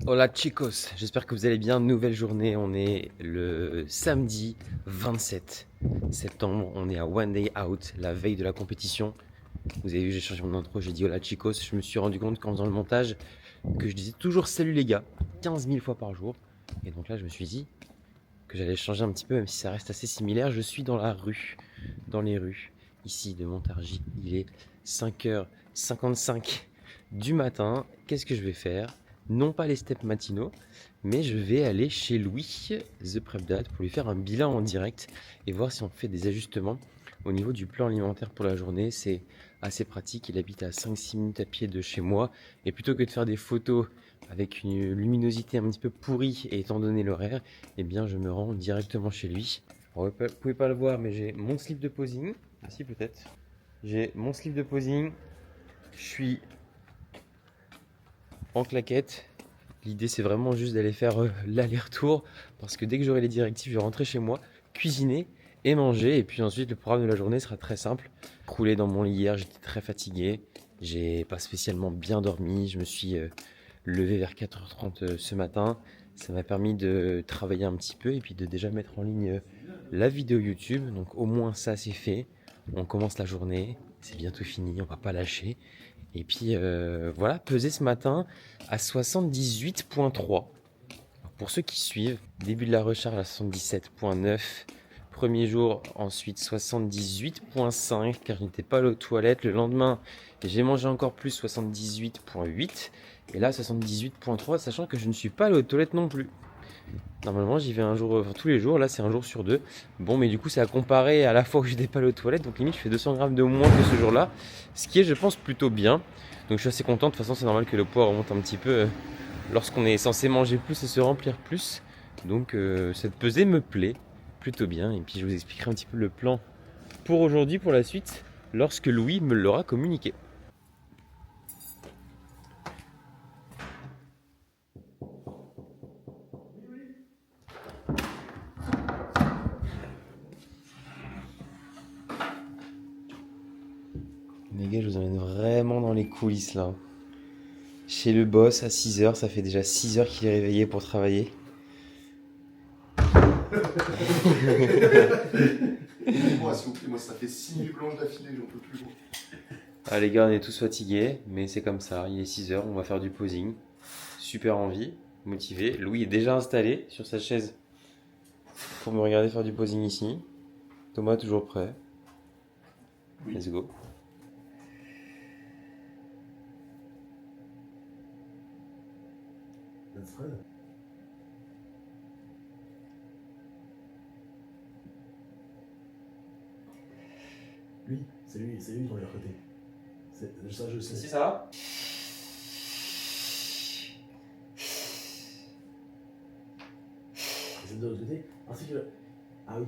Hola chicos, j'espère que vous allez bien. Nouvelle journée, on est le samedi 27 septembre, on est à One Day Out, la veille de la compétition. Vous avez vu, j'ai changé mon intro, j'ai dit hola chicos. Je me suis rendu compte qu'en faisant le montage, que je disais toujours salut les gars, 15 000 fois par jour. Et donc là, je me suis dit que j'allais changer un petit peu, même si ça reste assez similaire. Je suis dans la rue, dans les rues, ici de Montargis. Il est 5h55 du matin. Qu'est-ce que je vais faire? Non pas les steps matinaux, mais je vais aller chez Louis, The Prep Dad, pour lui faire un bilan en direct et voir si on fait des ajustements au niveau du plan alimentaire pour la journée. C'est assez pratique, il habite à 5-6 minutes à pied de chez moi, et plutôt que de faire des photos avec une luminosité un petit peu pourrie et étant donné l'horaire, eh bien je me rends directement chez lui. Alors, vous pouvez pas le voir, mais j'ai mon slip de posing, ici peut-être. J'ai mon slip de posing, je suis en claquette. L'idée c'est vraiment juste d'aller faire l'aller-retour parce que dès que j'aurai les directives, je vais rentrer chez moi, cuisiner et manger. Et puis ensuite, le programme de la journée sera très simple. Roulé dans mon lit hier, j'étais très fatigué. J'ai pas spécialement bien dormi. Je me suis levé vers 4h30 ce matin. Ça m'a permis de travailler un petit peu et puis de déjà mettre en ligne la vidéo YouTube. Donc au moins ça c'est fait. On commence la journée, c'est bientôt fini, on va pas lâcher. Et puis voilà, pesé ce matin à 78,3. Pour ceux qui suivent, début de la recharge à 77,9. Premier jour, ensuite 78,5 car je n'étais pas allé aux toilettes. Le lendemain, j'ai mangé encore plus, 78,8. Et là, 78,3, sachant que je ne suis pas allé aux toilettes non plus. Normalement, j'y vais un jour, tous les jours. Là, c'est un jour sur deux. Bon, mais du coup, c'est à comparer à la fois où j'étais pas allé aux toilettes. Donc, limite, je fais 200 grammes de moins que ce jour-là. Ce qui est, je pense, plutôt bien. Donc, je suis assez content. De toute façon, c'est normal que le poids remonte un petit peu lorsqu'on est censé manger plus et se remplir plus. Donc, cette pesée me plaît plutôt bien. Et puis, je vous expliquerai un petit peu le plan pour aujourd'hui, pour la suite, lorsque Louis me l'aura communiqué. Les gars, je vous emmène vraiment dans les coulisses là. Chez le boss à 6h, ça fait déjà 6h qu'il est réveillé pour travailler. Moi, s'il vous plaît, moi ça fait 6 nuits blanches d'affilée, j'en peux plus. Ah les gars, on est tous fatigués, mais c'est comme ça, il est 6h, on va faire du posing. Super envie, motivé. Louis est déjà installé sur sa chaise pour me regarder faire du posing ici. Thomas toujours prêt. Oui. Let's go. That's Fred. Lui, c'est lui ton à côté. Ça, je sais. Si ça va? C'est de l'autre côté. Ainsi que. Ah oui.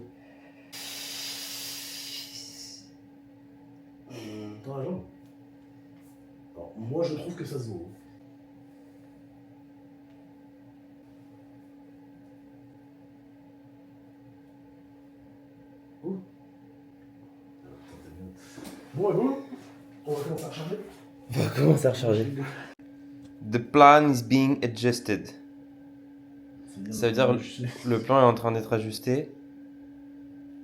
Dans la jambe. Alors, moi je trouve que ça se vaut. Ouh. Bon, et bon, on va commencer à recharger. On va commencer à recharger. The plan is being adjusted. Ça veut dire le plan est en train d'être ajusté.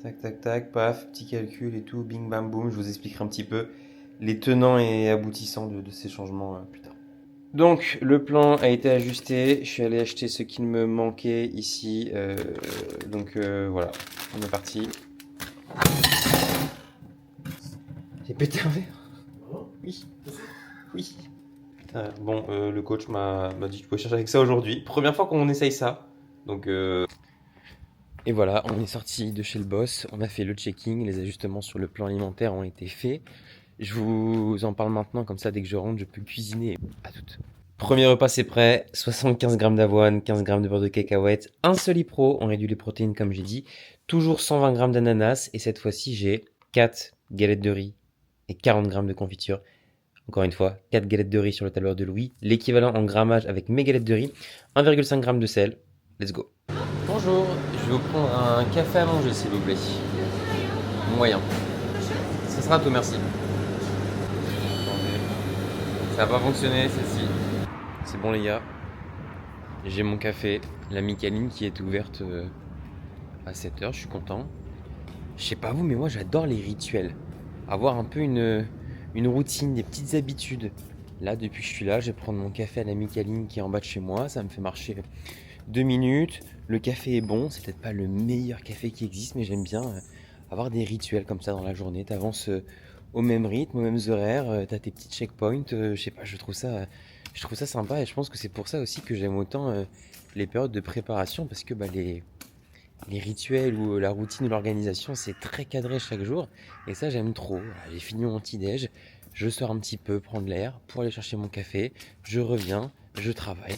Tac, tac, tac, paf, petit calcul et tout, bing, bam, boum. Je vous expliquerai un petit peu les tenants et aboutissants de ces changements plus tard. Donc, le plan a été ajusté. Je suis allé acheter ce qu'il me manquait ici. Voilà, on est parti. J'ai pété un verre. Oui. Oui. Bon, le coach m'a dit que je pouvais chercher avec ça aujourd'hui. Première fois qu'on essaye ça. Donc, et voilà, on est sorti de chez le boss. On a fait le checking. Les ajustements sur le plan alimentaire ont été faits. Je vous en parle maintenant, comme ça, dès que je rentre, je peux cuisiner. À toutes. Premier repas, c'est prêt. 75 g d'avoine, 15 g de beurre de cacahuète, un Solipro. On réduit les protéines, comme j'ai dit. Toujours 120 g d'ananas. Et cette fois-ci, j'ai 4 galettes de riz et 40 g de confiture. Encore une fois, 4 galettes de riz sur le tableur de Louis. L'équivalent en grammage avec mes galettes de riz. 1,5 g de sel. Let's go. Bonjour, je vais vous prendre un café à manger, s'il vous plaît. Moyen. Ça sera tout, merci. Ça n'a pas fonctionné, celle-ci. C'est bon, les gars. J'ai mon café, la Micaline qui est ouverte à 7 h, je suis content. Je sais pas vous, mais moi j'adore les rituels. Avoir un peu une routine, des petites habitudes. Là, depuis que je suis là, je vais prendre mon café à la Micaline qui est en bas de chez moi. Ça me fait marcher 2 minutes. Le café est bon, c'est peut-être pas le meilleur café qui existe, mais j'aime bien avoir des rituels comme ça dans la journée. T'avances au même rythme, aux mêmes horaires, t'as tes petits checkpoints. Je sais pas, je trouve ça sympa et je pense que c'est pour ça aussi que j'aime autant les périodes de préparation parce que les rituels ou la routine ou l'organisation, c'est très cadré chaque jour. Et ça, j'aime trop. Voilà, j'ai fini mon petit-déj, je sors un petit peu prendre l'air pour aller chercher mon café. Je reviens, je travaille.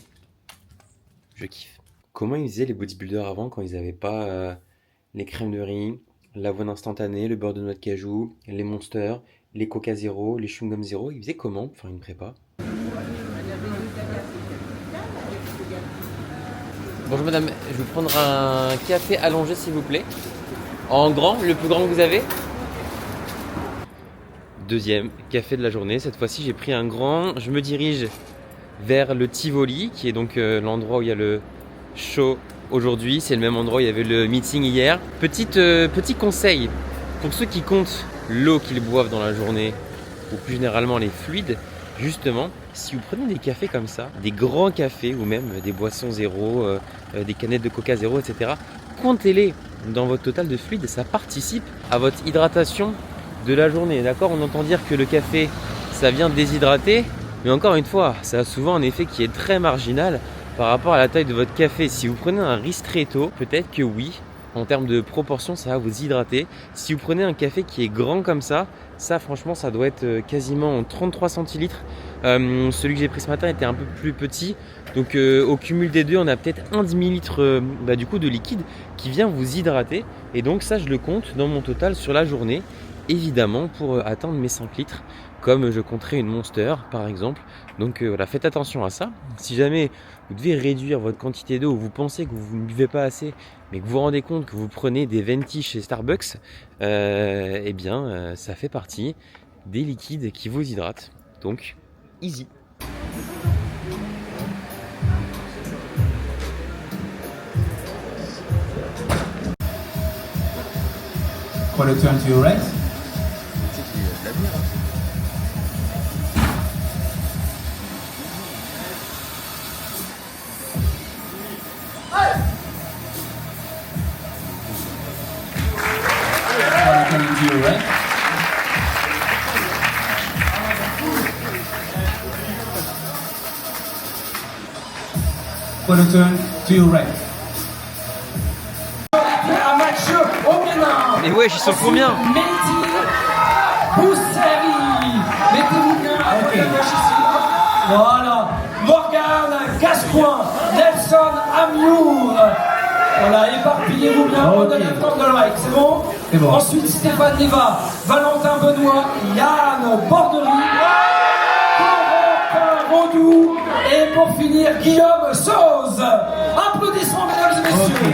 Je kiffe. Comment ils faisaient les bodybuilders avant quand ils n'avaient pas les crèmes de riz, l'avoine instantanée, le beurre de noix de cajou, les monsters, les coca zéro, les chewing-gum zéro? Ils faisaient comment pour faire une prépa? Bonjour madame, je vais vous prendre un café allongé s'il vous plaît. En grand, le plus grand que vous avez. Deuxième café de la journée, cette fois-ci j'ai pris un grand. Je me dirige vers le Tivoli, qui est donc l'endroit où il y a le show aujourd'hui. C'est le même endroit où il y avait le meeting hier. Petit conseil, pour ceux qui comptent l'eau qu'ils boivent dans la journée, ou plus généralement les fluides, justement, si vous prenez des cafés comme ça, des grands cafés ou même des boissons zéro, des canettes de coca zéro, etc., comptez-les dans votre total de fluides et ça participe à votre hydratation de la journée. D'accord, on entend dire que le café, ça vient déshydrater, mais encore une fois, ça a souvent un effet qui est très marginal par rapport à la taille de votre café. Si vous prenez un ristretto, peut-être que oui, en termes de proportion, ça va vous hydrater. Si vous prenez un café qui est grand comme ça franchement, ça doit être quasiment 33 centilitres. Celui que j'ai pris ce matin était un peu plus petit. Donc au cumul des deux, on a peut-être un demi-litre du coup de liquide qui vient vous hydrater. Et donc ça, je le compte dans mon total sur la journée. Évidemment, pour atteindre mes 5 litres, comme je compterais une Monster par exemple. Donc voilà, faites attention à ça. Si jamais vous devez réduire votre quantité d'eau ou vous pensez que vous ne buvez pas assez, mais que vous vous rendez compte que vous prenez des Venti chez Starbucks, eh bien ça fait partie des liquides qui vous hydratent. Donc, easy. Quarter turn to your right. Quarter turn to your right. Quarter turn to your right. Mais ouais, ils sont combien? Mettez-vous bien à votre gauche ici. Voilà. Morgane Gascoigne, Nelson Amiour. Voilà, éparpillez-vous bien. On donne le temps de like, c'est bon? C'est bon. Ensuite, Stéphane Neva, Valentin Benoît, Yann Bordery, Corentin Vaudou et pour finir, Guillaume Sauze. Applaudissements, mesdames et messieurs.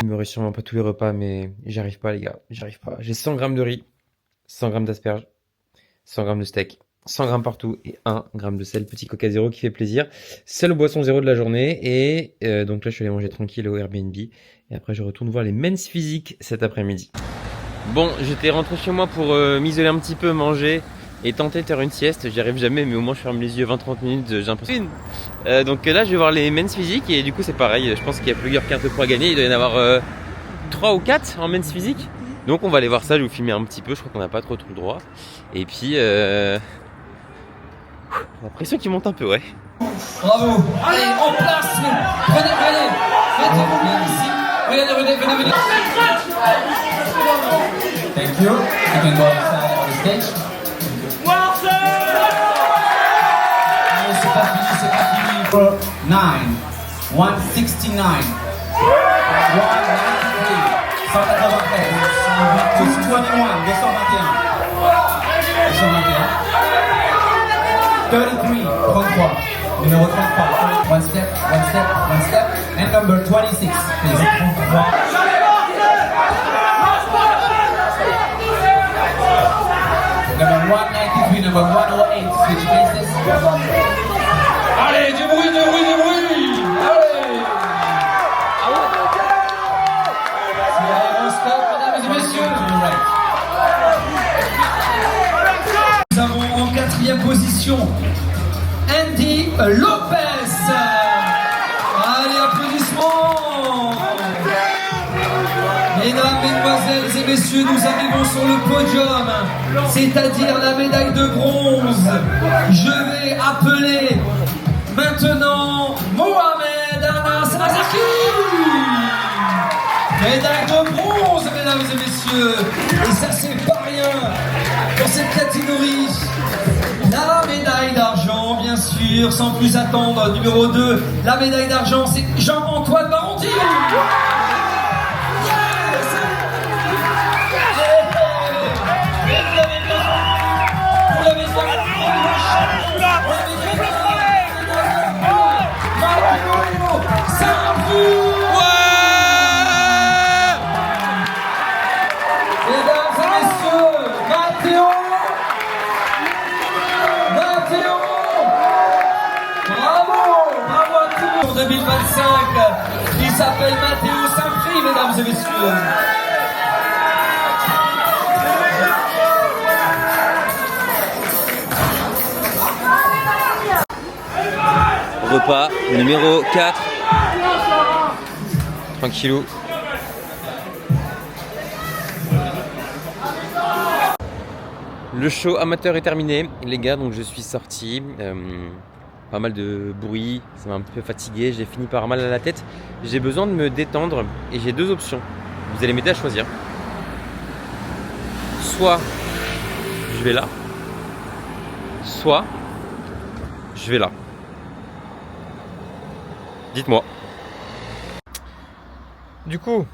Je me réussis sûrement pas tous les repas, mais j'y arrive pas les gars, j'arrive pas. J'ai 100 grammes de riz, 100 grammes d'asperges, 100 grammes de steak, 100 grammes partout et 1 gramme de sel, petit coca zéro qui fait plaisir. Seule boisson zéro de la journée et donc là je suis allé manger tranquille au Airbnb et après je retourne voir les Men's Physique cet après-midi. Bon, j'étais rentré chez moi pour m'isoler un petit peu, manger et tenter de faire une sieste. J'y arrive jamais, mais au moins je ferme les yeux 20-30 minutes, j'ai l'impression. Donc là je vais voir les Men's Physique et du coup c'est pareil, je pense qu'il y a plusieurs cartes pour gagner, il doit y en avoir 3 ou 4 en Men's Physique. Donc on va aller voir ça, je vais vous filmer un petit peu, je crois qu'on n'a pas trop le droit. Et puis la pression qui monte un peu, ouais. Bravo. Allez, en place. Venez. Mettez-vous bien ici. Venez. Thank you. You can go outside on the stage. C'est pas fini. 9, 169, 193, 221, 33, numéro 33, one step, and number 26, please, 33. Number 193, number 108. Switch places. Allez, du bruit, du bruit, du bruit. Allez. C'est l'aérostop, mesdames et messieurs. To your right. Nous avons en 4e position Andy Lopez. Allez, applaudissements. Mesdames, mesdemoiselles et messieurs, nous arrivons sur le podium, c'est-à-dire la médaille de bronze. Je vais appeler maintenant Mohamed Anas Razaki. Médaille de bronze, mesdames et messieurs. Et ça, c'est pas rien dans cette catégorie. La médaille d'argent, bien sûr, sans plus attendre. Numéro 2, la médaille d'argent, c'est Jean-Antoine Baronti. Pour 2025, il s'appelle Mathéo Saint-Prix, mesdames et messieurs. Repas numéro 4. Tranquillou. Le show amateur est terminé, les gars, donc je suis sorti. Pas mal de bruit, ça m'a un peu fatigué, j'ai fini par mal à la tête. J'ai besoin de me détendre et j'ai deux options. Vous allez m'aider à choisir. Soit je vais là, soit je vais là. Dites-moi. Du coup,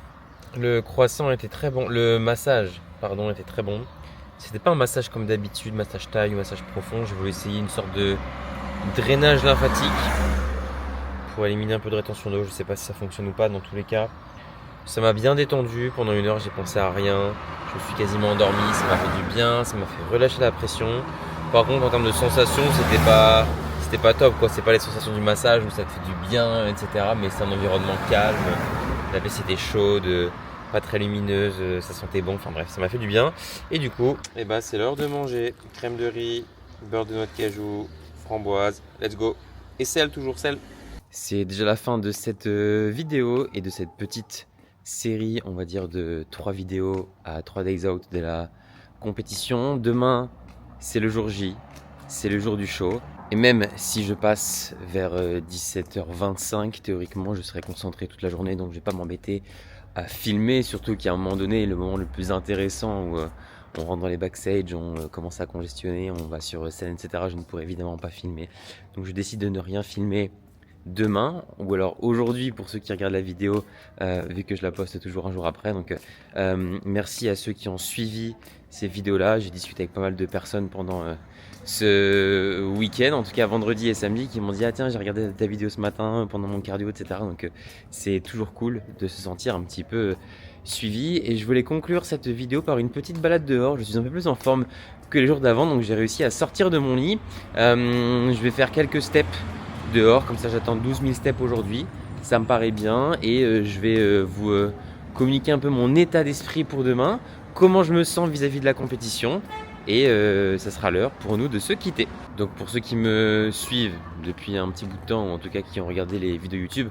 le croissant était très bon, le massage, pardon, était très bon. C'était pas un massage comme d'habitude, massage taille ou massage profond. Je voulais essayer une sorte de drainage lymphatique pour éliminer un peu de rétention d'eau. Je sais pas si ça fonctionne ou pas. Dans tous les cas, ça m'a bien détendu. Pendant 1 heure, j'ai pensé à rien. Je me suis quasiment endormi. Ça m'a fait du bien. Ça m'a fait relâcher la pression. Par contre, en termes de sensations, c'était pas top, quoi. C'est pas les sensations du massage où ça te fait du bien, etc. Mais c'est un environnement calme. La baie était chaude, pas très lumineuse, ça sentait bon. Enfin bref, ça m'a fait du bien. Et du coup, c'est l'heure de manger. Crème de riz, beurre de noix de cajou, framboise. Let's go. Et sel, toujours sel. C'est déjà la fin de cette vidéo et de cette petite série, on va dire, de 3 vidéos à 3 days out de la compétition. Demain, c'est le jour J, c'est le jour du show. Et même si je passe vers 17h25, théoriquement, je serai concentré toute la journée, donc je vais pas m'embêter à filmer, surtout qu'à un moment donné, le moment le plus intéressant où on rentre dans les backstage, on commence à congestionner, on va sur scène, etc. Je ne pourrai évidemment pas filmer. Donc je décide de ne rien filmer demain, ou alors aujourd'hui pour ceux qui regardent la vidéo, vu que je la poste toujours un jour après. Donc merci à ceux qui ont suivi ces vidéos-là. J'ai discuté avec pas mal de personnes pendant ce week-end, en tout cas vendredi et samedi, qui m'ont dit « Ah tiens, j'ai regardé ta vidéo ce matin pendant mon cardio, etc. » Donc c'est toujours cool de se sentir un petit peu suivi. Et je voulais conclure cette vidéo par une petite balade dehors. Je suis un peu plus en forme que les jours d'avant, donc j'ai réussi à sortir de mon lit. Je vais faire quelques steps dehors, comme ça j'attends 12 000 steps aujourd'hui. Ça me paraît bien et je vais vous communiquer un peu mon état d'esprit pour demain, comment je me sens vis-à-vis de la compétition. Et ça sera l'heure pour nous de se quitter. Donc pour ceux qui me suivent depuis un petit bout de temps, ou en tout cas qui ont regardé les vidéos YouTube,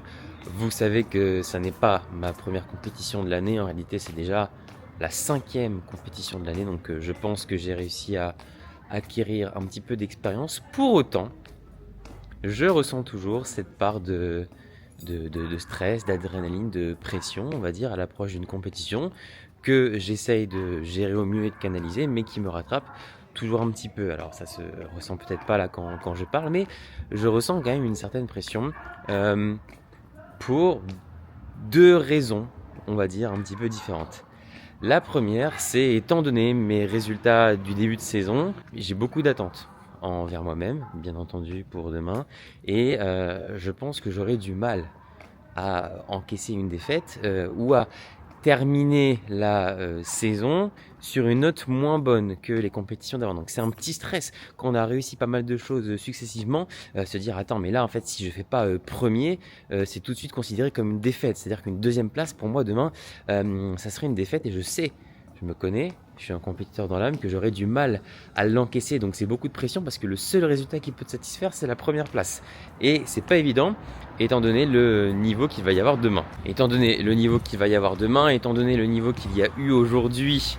vous savez que ça n'est pas ma première compétition de l'année. En réalité, c'est déjà la 5e compétition de l'année. Donc je pense que j'ai réussi à acquérir un petit peu d'expérience. Pour autant, je ressens toujours cette part de stress, d'adrénaline, de pression, on va dire, à l'approche d'une compétition, que j'essaye de gérer au mieux et de canaliser, mais qui me rattrape toujours un petit peu. Alors ça se ressent peut-être pas là quand je parle, mais je ressens quand même une certaine pression pour 2 raisons, on va dire, un petit peu différentes. La première, c'est étant donné mes résultats du début de saison, j'ai beaucoup d'attentes envers moi-même, bien entendu, pour demain, et je pense que j'aurai du mal à encaisser une défaite ou à terminer la saison sur une note moins bonne que les compétitions d'avant. Donc c'est un petit stress quand on a réussi pas mal de choses successivement, se dire attends mais là en fait si je fais pas premier, c'est tout de suite considéré comme une défaite. C'est-à-dire qu'une deuxième place pour moi demain, ça serait une défaite et je sais, je me connais, je suis un compétiteur dans l'âme, que j'aurais du mal à l'encaisser. Donc c'est beaucoup de pression parce que le seul résultat qui peut te satisfaire, c'est la première place. Et c'est pas évident, étant donné le niveau qu'il va y avoir demain. Étant donné le niveau qu'il va y avoir demain, étant donné le niveau qu'il y a eu aujourd'hui,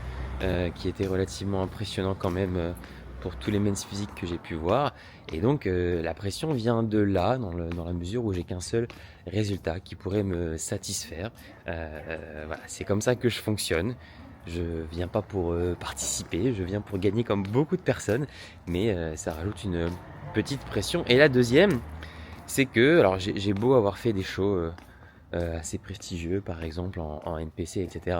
qui était relativement impressionnant quand même pour tous les men's physiques que j'ai pu voir. Et donc la pression vient de là, dans la mesure où j'ai qu'un seul résultat qui pourrait me satisfaire. Voilà, c'est comme ça que je fonctionne. Je viens pas pour participer, je viens pour gagner comme beaucoup de personnes, mais ça rajoute une petite pression. Et la deuxième, c'est que, alors j'ai beau avoir fait des shows assez prestigieux, par exemple en NPC, etc.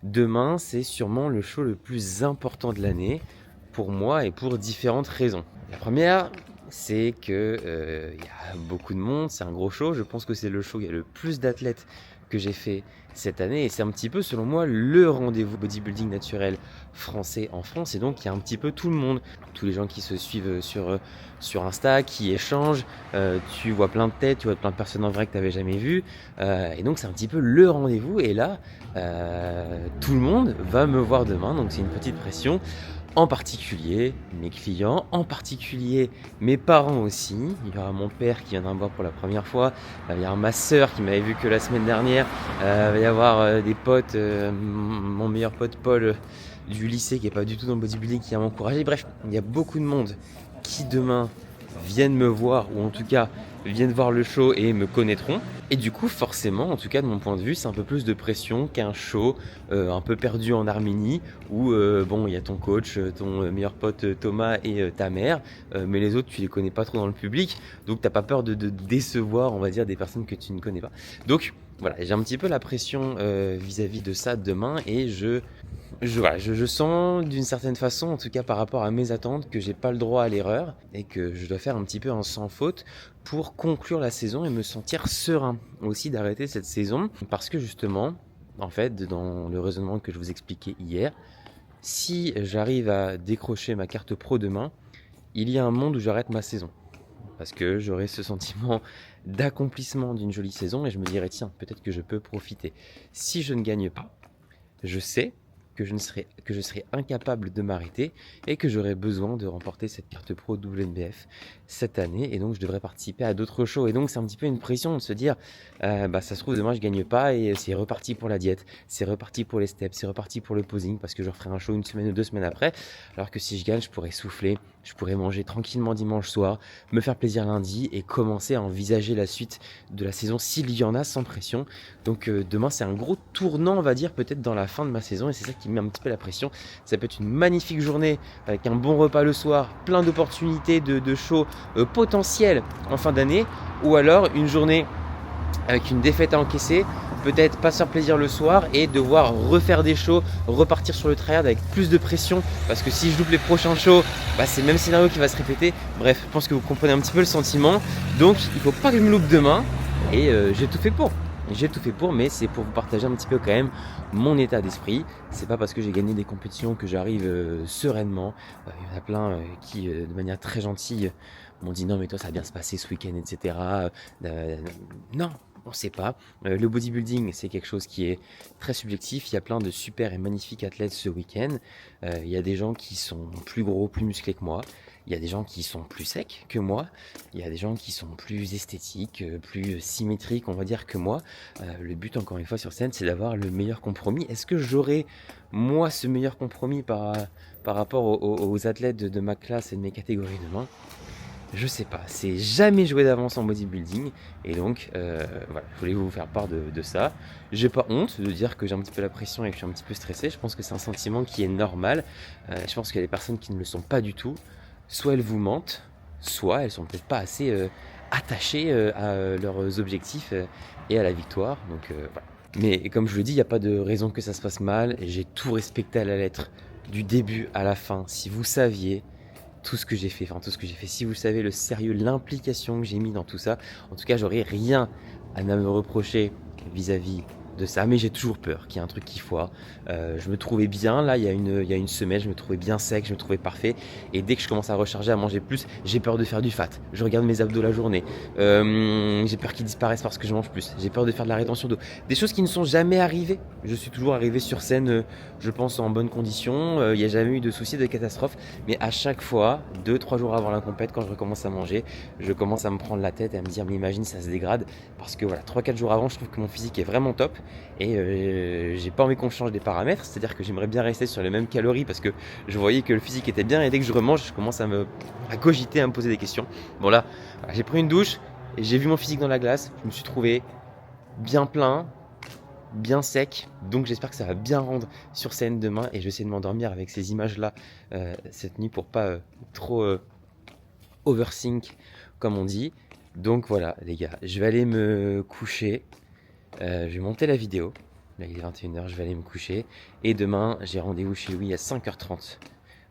Demain, c'est sûrement le show le plus important de l'année pour moi et pour différentes raisons. La première, c'est que y a beaucoup de monde, c'est un gros show. Je pense que c'est le show où il y a le plus d'athlètes que j'ai fait cette année et c'est un petit peu selon moi le rendez-vous bodybuilding naturel français en France et donc il y a un petit peu tout le monde, tous les gens qui se suivent sur Insta, qui échangent, tu vois plein de têtes, tu vois plein de personnes en vrai que tu n'avais jamais vues et donc c'est un petit peu le rendez-vous et là tout le monde va me voir demain donc c'est une petite pression. En particulier mes clients, en particulier mes parents aussi. Il y aura mon père qui viendra me voir pour la première fois. Il y aura ma sœur qui m'avait vu que la semaine dernière. Il va y avoir des potes, mon meilleur pote Paul du lycée qui n'est pas du tout dans le bodybuilding qui va m'encourager. Bref, il y a beaucoup de monde qui demain viennent me voir ou en tout cas viennent voir le show et me connaîtront. Et du coup, forcément, en tout cas de mon point de vue, c'est un peu plus de pression qu'un show un peu perdu en Arménie où bon, il y a ton coach, ton meilleur pote Thomas et ta mère, mais les autres, tu les connais pas trop dans le public, donc t'as pas peur de décevoir, on va dire, des personnes que tu ne connais pas. Donc voilà, j'ai un petit peu la pression vis-à-vis de ça demain et je sens d'une certaine façon, en tout cas par rapport à mes attentes, que j'ai pas le droit à l'erreur et que je dois faire un petit peu un sans faute pour conclure la saison et me sentir serein aussi d'arrêter cette saison parce que justement, en fait, dans le raisonnement que je vous expliquais hier, si j'arrive à décrocher ma carte pro demain, il y a un monde où j'arrête ma saison parce que j'aurai ce sentiment d'accomplissement d'une jolie saison et je me dirai tiens, peut-être que je peux profiter. Si je ne gagne pas, je sais que je serai incapable de m'arrêter et que j'aurai besoin de remporter cette carte pro WNBF cette année et donc je devrais participer à d'autres shows et donc c'est un petit peu une pression de se dire ça se trouve demain je gagne pas et c'est reparti pour la diète, c'est reparti pour les steps, c'est reparti pour le posing parce que je referai un show une semaine ou 2 semaines après alors que si je gagne je pourrais souffler, je pourrais manger tranquillement dimanche soir, me faire plaisir lundi et commencer à envisager la suite de la saison s'il y en a sans pression. Donc demain c'est un gros tournant on va dire peut-être dans la fin de ma saison et c'est ça qui met un petit peu la pression. Ça peut être une magnifique journée avec un bon repas le soir, plein d'opportunités de shows potentiels en fin d'année ou alors une journée avec une défaite à encaisser, peut-être pas se faire plaisir le soir et devoir refaire des shows, repartir sur le tryhard avec plus de pression parce que si je loupe les prochains shows, c'est le même scénario qui va se répéter. Bref, je pense que vous comprenez un petit peu le sentiment. Donc il faut pas que je me loupe demain et j'ai tout fait pour. J'ai tout fait pour, mais c'est pour vous partager un petit peu quand même mon état d'esprit. C'est pas parce que j'ai gagné des compétitions que j'arrive sereinement. Il y en a plein qui, de manière très gentille, m'ont dit non mais toi ça va bien se passer ce week-end, etc. Non, on ne sait pas. Le bodybuilding, c'est quelque chose qui est très subjectif. Il y a plein de super et magnifiques athlètes ce week-end. Il y a des gens qui sont plus gros, plus musclés que moi. Il y a des gens qui sont plus secs que moi. Il y a des gens qui sont plus esthétiques, plus symétriques, on va dire, que moi. Le but, encore une fois, sur scène, c'est d'avoir le meilleur compromis. Est-ce que j'aurai, moi, ce meilleur compromis par rapport aux athlètes de ma classe et de mes catégories demain ? Je sais pas, c'est jamais joué d'avance en bodybuilding et donc voilà, je voulais vous faire part de ça. J'ai pas honte de dire que j'ai un petit peu la pression et que je suis un petit peu stressé. Je pense que c'est un sentiment qui est normal. Je pense qu'il y a des personnes qui ne le sont pas du tout. Soit elles vous mentent, soit elles sont peut-être pas assez attachées à leurs objectifs et à la victoire. Donc voilà. Mais comme je vous le dis, il n'y a pas de raison que ça se passe mal. J'ai tout respecté à la lettre, du début à la fin. Si vous saviez tout ce que j'ai fait, si vous savez le sérieux, l'implication que j'ai mis dans tout ça, en tout cas, j'aurais rien à me reprocher vis-à-vis de ça, mais j'ai toujours peur qu'il y ait un truc qui foire. Je me trouvais bien là il y a une semaine, je me trouvais bien sec, je me trouvais parfait, et dès que je commence à recharger, à manger plus, j'ai peur de faire du fat. Je regarde mes abdos la journée, j'ai peur qu'ils disparaissent parce que je mange plus, j'ai peur de faire de la rétention d'eau, des choses qui ne sont jamais arrivées. Je suis toujours arrivé sur scène, je pense en bonne condition, il n'y a jamais eu de soucis, de catastrophe, mais à chaque fois, 2-3 jours avant la compète, quand je recommence à manger, je commence à me prendre la tête et à me dire mais imagine ça se dégrade, parce que voilà, 3-4 jours avant, je trouve que mon physique est vraiment top, et j'ai pas envie qu'on change des paramètres, c'est-à-dire que j'aimerais bien rester sur les mêmes calories parce que je voyais que le physique était bien, et dès que je remange, je commence à cogiter, à me poser des questions. Bon là, voilà, j'ai pris une douche et j'ai vu mon physique dans la glace, je me suis trouvé bien plein, bien sec, donc j'espère que ça va bien rendre sur scène demain, et je vais essayer de m'endormir avec ces images là cette nuit pour pas trop overthink comme on dit. Donc voilà les gars, je vais aller me coucher, je vais monter la vidéo, là il est 21h, je vais aller me coucher, et demain j'ai rendez-vous chez Louis à 5h30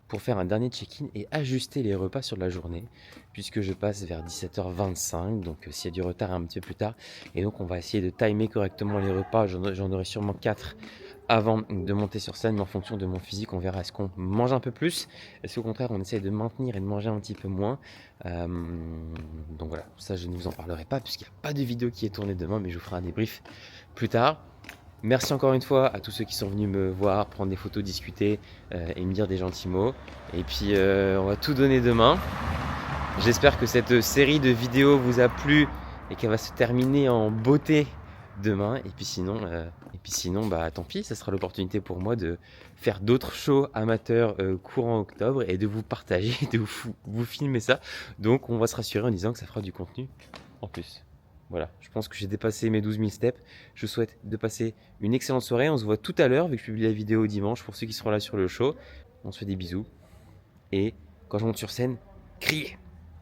pour faire un dernier check-in et ajuster les repas sur la journée, puisque je passe vers 17h25, donc s'il y a du retard un petit peu plus tard, et donc on va essayer de timer correctement les repas. J'en aurai sûrement 4 avant de monter sur scène, mais en fonction de mon physique, on verra est-ce qu'on mange un peu plus, est-ce qu'au contraire on essaye de maintenir et de manger un petit peu moins. Donc voilà, ça je ne vous en parlerai pas, puisqu'il n'y a pas de vidéo qui est tournée demain, mais je vous ferai un débrief plus tard. Merci encore une fois à tous ceux qui sont venus me voir, prendre des photos, discuter et me dire des gentils mots. Et puis on va tout donner demain. J'espère que cette série de vidéos vous a plu et qu'elle va se terminer en beauté demain. Et puis sinon, bah tant pis, ça sera l'opportunité pour moi de faire d'autres shows amateurs courant octobre et de vous partager, de vous filmer ça. Donc on va se rassurer en disant que ça fera du contenu en plus. Voilà, je pense que j'ai dépassé mes 12 000 steps. Je vous souhaite de passer une excellente soirée. On se voit tout à l'heure, vu que je publie la vidéo dimanche, pour ceux qui seront là sur le show. On se fait des bisous. Et quand je monte sur scène, criez!